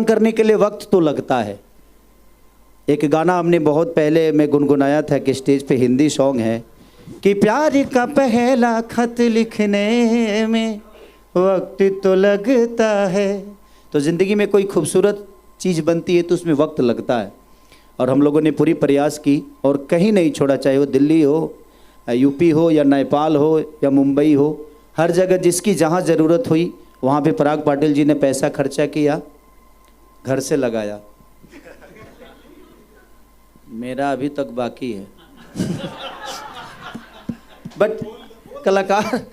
करने के लिए वक्त तो लगता है। एक गाना हमने बहुत पहले मैं गुनगुनाया था कि स्टेज पे हिंदी सॉन्ग है कि प्यार का पहला खत लिखने में वक्त तो लगता है। तो ज़िंदगी में कोई खूबसूरत चीज़ बनती है तो उसमें वक्त लगता है, और हम लोगों ने पूरी प्रयास की और कहीं नहीं छोड़ा, चाहे वो दिल्ली हो, यूपी हो या नेपाल हो या मुंबई हो, हर जगह जिसकी जहाँ ज़रूरत हुई वहाँ पे पराग पाटिल जी ने पैसा खर्चा किया, घर से लगाया। मेरा अभी तक बाकी है बट कलाकार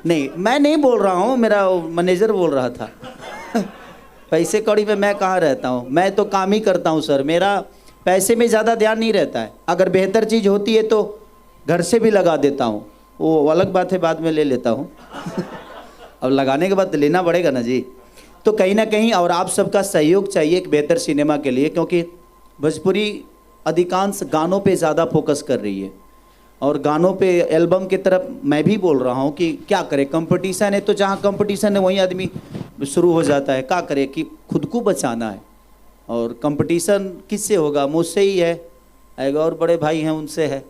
नहीं, मैं नहीं बोल रहा हूँ, मेरा मैनेजर बोल रहा था पैसे कौड़ी पे मैं कहाँ रहता हूँ, मैं तो काम ही करता हूँ सर, मेरा पैसे में ज़्यादा ध्यान नहीं रहता है। अगर बेहतर चीज़ होती है तो घर से भी लगा देता हूँ, वो अलग बात है, बाद में ले लेता हूँ अब लगाने के बाद लेना पड़ेगा ना जी। तो कहीं ना कहीं और आप सबका सहयोग चाहिए एक बेहतर सिनेमा के लिए, क्योंकि भोजपुरी अधिकांश गानों पे ज़्यादा फोकस कर रही है और गानों पे एल्बम की तरफ मैं भी बोल रहा हूँ कि क्या करें, कंपटीशन है तो जहाँ कंपटीशन है वहीं आदमी शुरू हो जाता है। क्या करें कि खुद को बचाना है, और कंपटीशन किससे होगा, मुझसे ही है, एक और बड़े भाई हैं उनसे है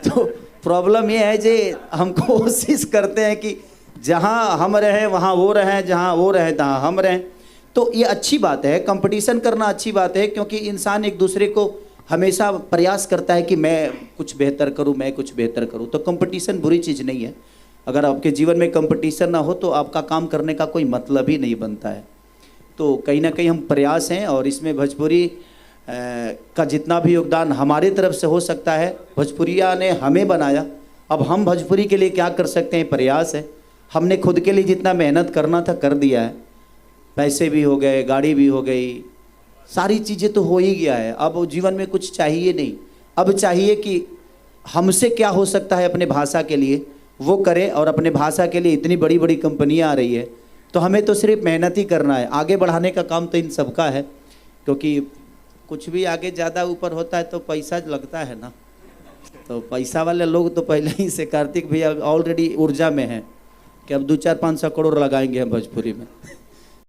तो प्रॉब्लम ये है जे हम कोशिश करते हैं कि जहाँ हम रहें वहाँ वो रहें, जहाँ वो रहें तहाँ हम रहें। तो ये अच्छी बात है, कंपटीशन करना अच्छी बात है, क्योंकि इंसान एक दूसरे को हमेशा प्रयास करता है कि मैं कुछ बेहतर करूं, मैं कुछ बेहतर करूं। तो कंपटीशन बुरी चीज़ नहीं है। अगर आपके जीवन में कंपटीशन ना हो तो आपका काम करने का कोई मतलब ही नहीं बनता है। तो कहीं ना कहीं हम प्रयास हैं, और इसमें भोजपुरी का जितना भी योगदान हमारे तरफ से हो सकता है, भोजपुरिया ने हमें बनाया, अब हम भोजपुरी के लिए क्या कर सकते हैं, प्रयास है। हमने खुद के लिए जितना मेहनत करना था कर दिया है, पैसे भी हो गए, गाड़ी भी हो गई, सारी चीज़ें तो हो ही गया है। अब जीवन में कुछ चाहिए नहीं, अब चाहिए कि हमसे क्या हो सकता है अपने भाषा के लिए वो करें, और अपने भाषा के लिए इतनी बड़ी बड़ी कंपनियां आ रही है तो हमें तो सिर्फ मेहनत ही करना है, आगे बढ़ाने का काम तो इन सबका है। क्योंकि कुछ भी आगे ज़्यादा ऊपर होता है तो पैसा लगता है ना, तो पैसा वाले लोग तो पहले ही से, कार्तिक भैया ऑलरेडी ऊर्जा में हैं कि अब 200-400 करोड़ लगाएंगे हम भोजपुरी में